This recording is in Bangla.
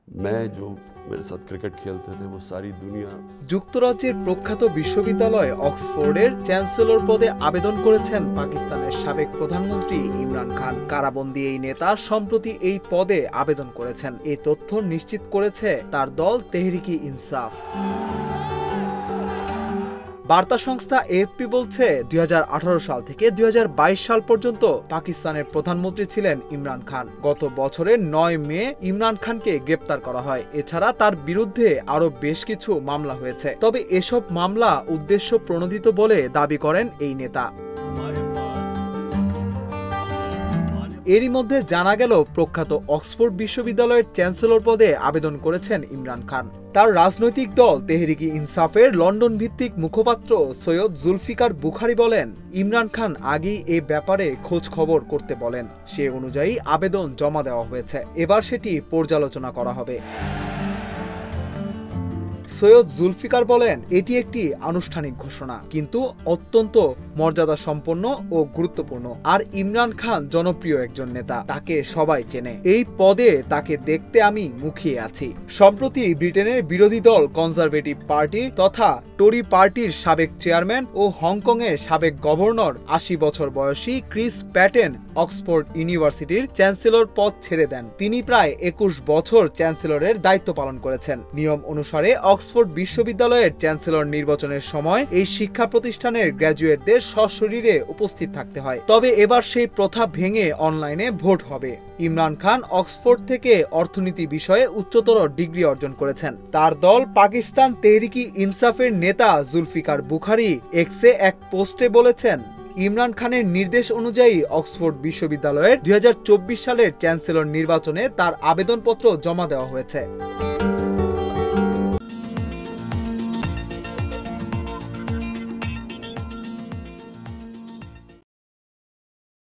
मैं जो मेरे साथ क्रिकेट खेलते थे वो सारी दुनिया। যুক্তরাজ্যের প্রখ্যাত বিশ্ববিদ্যালয় অক্সফোর্ডের চ্যান্সেলর পদে আবেদন করেছেন পাকিস্তানের সাবেক প্রধানমন্ত্রী ইমরান খান। কারাবন্দী এই নেতা সম্প্রতি এই পদে আবেদন করেছেন। এই তথ্য নিশ্চিত করেছে তার দল তেহরিকি ইনসাফ। বার্তা সংস্থা এএফপি বলছে 2018 সাল থেকে 2022 সাল পর্যন্ত পাকিস্তানের প্রধানমন্ত্রী ছিলেন ইমরান খান। গত বছরের 9 মে ইমরান খানকে গ্রেপ্তার করা হয়। এছাড়া তার বিরুদ্ধে আরো বেশ কিছু মামলা হয়েছে। তবে এসব মামলা উদ্দেশ্য প্রণোদিত বলে দাবি করেন এই নেতা। এরই মধ্যে জানা গেল প্রখ্যাত অক্সফোর্ড বিশ্ববিদ্যালয়ের চ্যান্সেলর পদে আবেদন করেছেন ইমরান খান। তার রাজনৈতিক দল তেহরিকি ইনসাফের লন্ডন ভিত্তিক মুখপাত্র সৈয়দ জুলফিকার বুখারী বলেন, ইমরান খান আগেই এ ব্যাপারে খোঁজ খবর করতে বলেন। সে অনুযায়ী আবেদন জমা দেওয়া হয়েছে। এবার সেটি পর্যালোচনা করা হবে। সৈয়দ জুলফিকার বলেন, এটি একটি আনুষ্ঠানিক ঘোষণা, কিন্তু অত্যন্ত মর্যাদা সম্পন্ন ও গুরুত্বপূর্ণ। আর ইমরান খান জনপ্রিয় একজন নেতা, তাকে সবাই চেনে। এই পদে তাকে দেখতে আমি মুখিয়ে আছি। সম্প্রতি ব্রিটেনের বিরোধী দল কনজারভেটিভ পার্টি তথা টরি পার্টির সাবেক চেয়ারম্যান ও হংকংয়ের সাবেক গভর্নর 80 বছর বয়সী ক্রিস প্যাটেন অক্সফোর্ড ইউনিভার্সিটির চ্যান্সেলর পদ ছেড়ে দেন। তিনি প্রায় 21 বছর চ্যান্সেলরের দায়িত্ব পালন করেছেন। নিয়ম অনুসারে অক্সফোর্ড বিশ্ববিদ্যালয়ের চ্যান্সেলর নির্বাচনের সময় এই শিক্ষা প্রতিষ্ঠানের গ্র্যাজুয়েটদের সশরীরে উপস্থিত থাকতে হয়। তবে এবার সেই প্রথা ভেঙে অনলাইনে ভোট হবে। ইমরান খান অক্সফোর্ড থেকে অর্থনীতি বিষয়ে উচ্চতর ডিগ্রি অর্জন করেছেন। তার দল পাকিস্তান তেহরিকি ইনসাফের নেতা জুলফিকার বুখারী এক্সে এক পোস্টে বলেছেন, ইমরান খানের নির্দেশ অনুযায়ী অক্সফোর্ড বিশ্ববিদ্যালয়ের 2024 সালের চ্যান্সেলর নির্বাচনে তার আবেদনপত্র জমা দেওয়া হয়েছে।